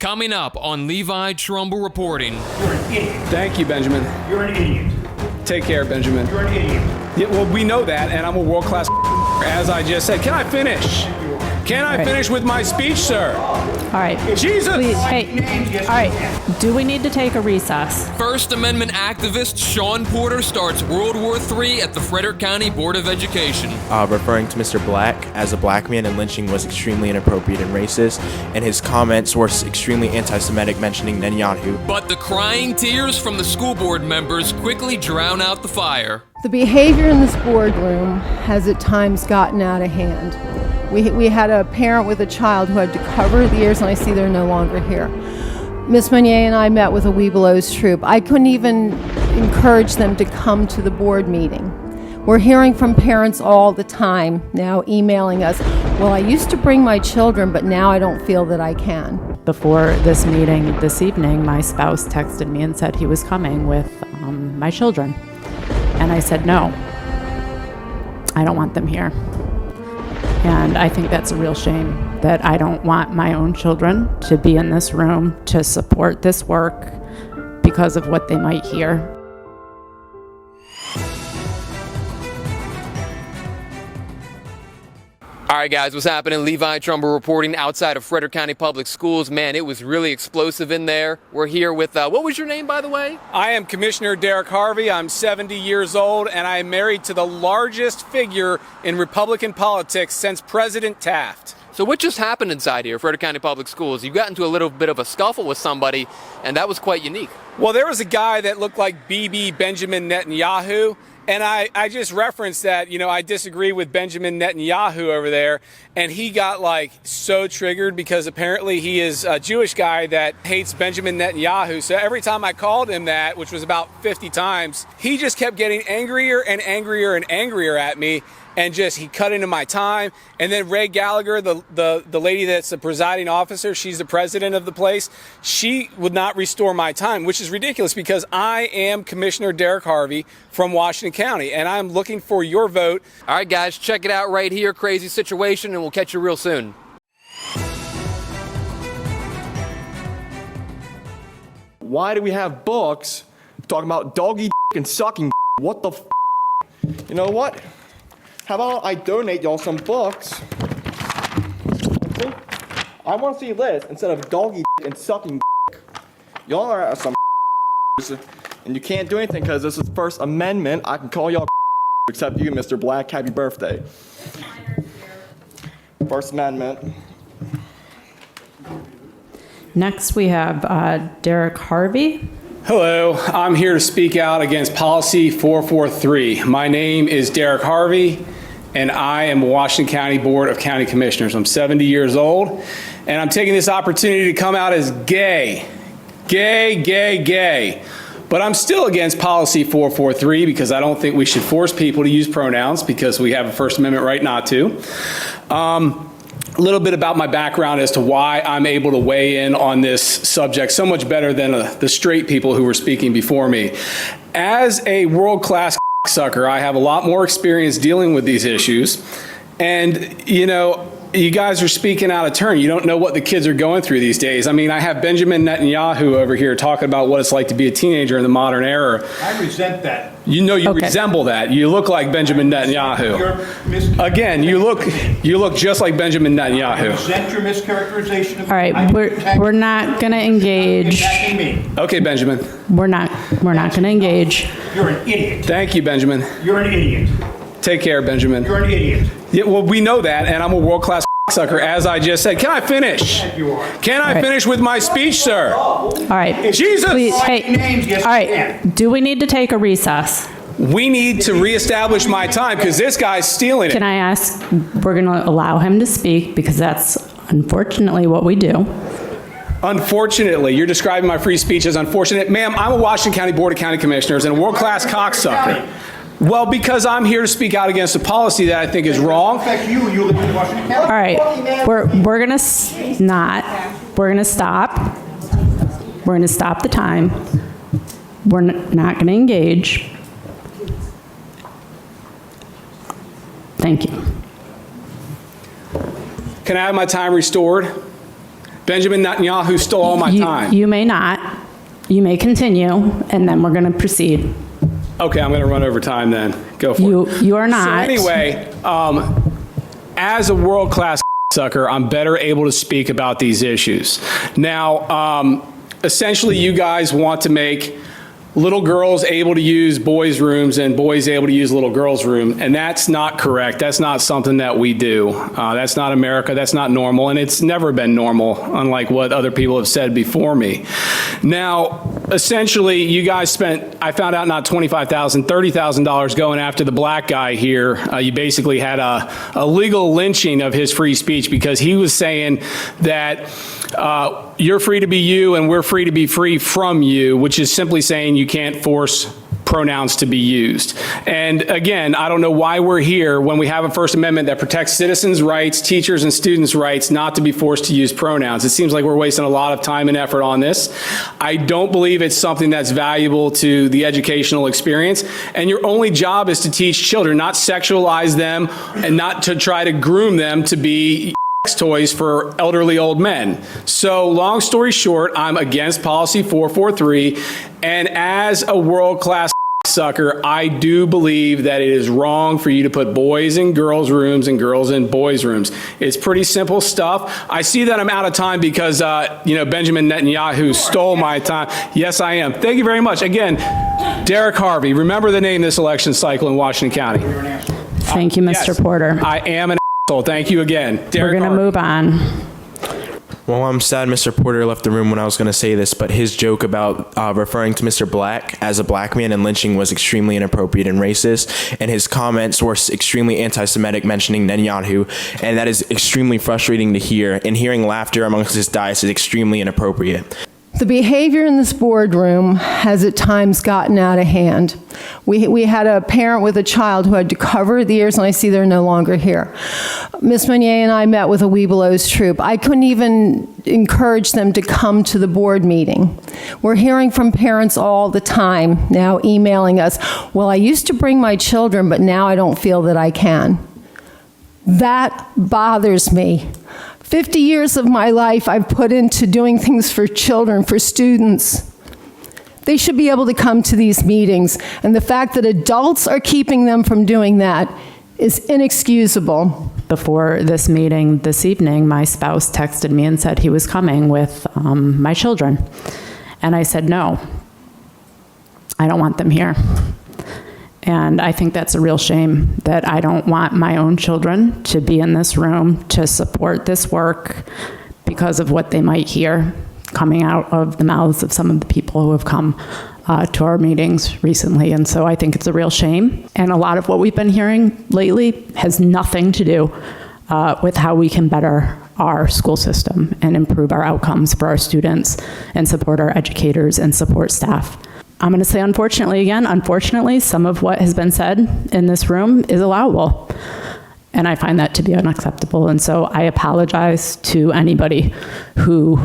Coming up on Levi Trumbull Reporting. You're an idiot. Thank you, Benjamin. You're an idiot. Take care, Benjamin. You're an idiot. Yeah, well, we know that, and I'm a world-class as I just said. Can I finish? Can I finish with my speech, sir? All right. Jesus! Please, hey, all right. Do we need to take a recess? First Amendment activist Shaun Porter starts World War III at the Frederick County Board of Education. Referring to Mr. Black as a black man and lynching was extremely inappropriate and racist, and his comments were extremely anti-Semitic, mentioning Netanyahu. But the crying tears from the school board members quickly drown out the fire. The behavior in this boardroom has at times gotten out of hand. We had a parent with a child who had to cover the ears, and I see they're no longer here. Ms. Meunier and I met with a Webelos troop. I couldn't even encourage them to come to the board meeting. We're hearing from parents all the time now, emailing us, well, I used to bring my children, but now I don't feel that I can. Before this meeting this evening, my spouse texted me and said he was coming with my children. And I said, no, I don't want them here. And I think that's a real shame that I don't want my own children to be in this room to support this work because of what they might hear. All right, guys, what's happening? Levi Trumbull reporting outside of Frederick County Public Schools. Man, it was really explosive in there. We're here with, what was your name, by the way? I am Commissioner Derek Harvey. I'm 70 years old, and I am married to the largest figure in Republican politics since President Taft. So what just happened inside here, Frederick County Public Schools? You got into a little bit of a scuffle with somebody, and that was quite unique. Well, there was a guy that looked like BB Benjamin Netanyahu. And I just referenced that, I disagree with Benjamin Netanyahu over there. And he got so triggered because apparently he is a Jewish guy that hates Benjamin Netanyahu. So every time I called him that, which was about 50 times, he just kept getting angrier and angrier and angrier at me. And he cut into my time. And then Rae Gallagher, the lady that's the presiding officer, she's the president of the place, she would not restore my time, which is ridiculous because I am Commissioner Derek Harvey from Washington County, and I'm looking for your vote. All right, guys, check it out right here. Crazy situation, and we'll catch you real soon. Why do we have books talking about doggy and sucking? What the You know what? How about I donate y'all some books? I want to see this instead of doggy and sucking. Y'all are some and you can't do anything because this is First Amendment. I can call y'all except you, Mr. Black. Happy birthday. First Amendment. Next, we have Derek Harvey. Hello, I'm here to speak out against Policy 443. My name is Derek Harvey, and I am a Washington County Board of County Commissioners. I'm 70 years old, and I'm taking this opportunity to come out as gay. Gay. But I'm still against Policy 443 because I don't think we should force people to use pronouns because we have a First Amendment right not to. A little bit about my background as to why I'm able to weigh in on this subject so much better than the straight people who were speaking before me. As a world-class sucker, I have a lot more experience dealing with these issues. And, you guys are speaking out of turn. You don't know what the kids are going through these days. I mean, I have Benjamin Netanyahu over here talking about what it's like to be a teenager in the modern era. I resent that. You resemble that. You look like Benjamin Netanyahu. Again, you look just like Benjamin Netanyahu. I resent your mischaracterization of All right, we're not going to engage. Okay, Benjamin. We're not going to engage. You're an idiot. Thank you, Benjamin. You're an idiot. Take care, Benjamin. You're an idiot. Yeah, well, we know that, and I'm a world-class sucker, as I just said. Can I finish? Can I finish with my speech, sir? All right. Jesus! Please, hey, all right. Do we need to take a recess? We need to reestablish my time because this guy's stealing it. Can I ask, we're going to allow him to speak because that's unfortunately what we do. Unfortunately, you're describing my free speech as unfortunate. Ma'am, I'm a Washington County Board of County Commissioners and a world-class cocksucker. Well, because I'm here to speak out against a policy that I think is wrong. You live in Washington County. All right, we're gonna We're gonna stop. We're gonna stop the time. We're not gonna engage. Thank you. Can I have my time restored? Benjamin Netanyahu stole all my time. You may not. You may continue, and then we're going to proceed. Okay, I'm going to run over time then. Go for it. You are not. So anyway, as a world-class sucker, I'm better able to speak about these issues. Now, essentially, you guys want to make little girls able to use boys' rooms and boys able to use little girls' room, and that's not correct. That's not something that we do. That's not America. That's not normal, and it's never been normal, unlike what other people have said before me. Now, essentially, you guys spent, I found out, not $25,000, $30,000 going after the black guy here. You basically had a legal lynching of his free speech because he was saying that you're free to be you and we're free to be free from you, which is simply saying you can't force pronouns to be used. And again, I don't know why we're here when we have a First Amendment that protects citizens' rights, teachers and students' rights not to be forced to use pronouns. It seems like we're wasting a lot of time and effort on this. I don't believe it's something that's valuable to the educational experience. And your only job is to teach children, not sexualize them and not to try to groom them to be toys for elderly old men. So long story short, I'm against policy 443, and as a world-class sucker, I do believe that it is wrong for you to put boys in girls' rooms and girls in boys' rooms. It's pretty simple stuff. I see that I'm out of time because, Benjamin Netanyahu stole my time. Yes, I am. Thank you very much. Again, Derek Harvey. Remember the name this election cycle in Washington County. Thank you, Mr. Yes, Porter. I am an asshole. Thank you again. Derek We're going to move on. Well, I'm sad Mr. Porter left the room when I was going to say this, but his joke about referring to Mr. Black as a black man and lynching was extremely inappropriate and racist, and his comments were extremely anti-Semitic, mentioning Netanyahu, and that is extremely frustrating to hear, and hearing laughter amongst his dais is extremely inappropriate. The behavior in this boardroom has at times gotten out of hand. We had a parent with a child who had to cover the ears, and I see they're no longer here. Ms. Meunier and I met with a Webelos troop. I couldn't even encourage them to come to the board meeting. We're hearing from parents all the time now, emailing us, well, I used to bring my children, but now I don't feel that I can. That bothers me. 50 years of my life I've put into doing things for children, for students. They should be able to come to these meetings, and the fact that adults are keeping them from doing that is inexcusable. Before this meeting this evening, my spouse texted me and said he was coming with my children. And I said, no, I don't want them here. And I think that's a real shame that I don't want my own children to be in this room to support this work because of what they might hear coming out of the mouths of some of the people who have come to our meetings recently. And so I think it's a real shame. And a lot of what we've been hearing lately has nothing to do with how we can better our school system and improve our outcomes for our students and support our educators and support staff. I'm going to say unfortunately again, unfortunately, some of what has been said in this room is allowable. And I find that to be unacceptable. And so I apologize to anybody who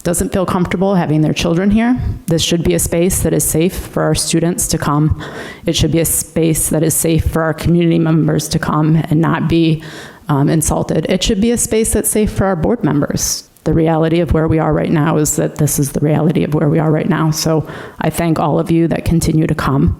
doesn't feel comfortable having their children here. This should be a space that is safe for our students to come. It should be a space that is safe for our community members to come and not be insulted. It should be a space that's safe for our board members. The reality of where we are right now is that this is the reality of where we are right now. So I thank all of you that continue to come.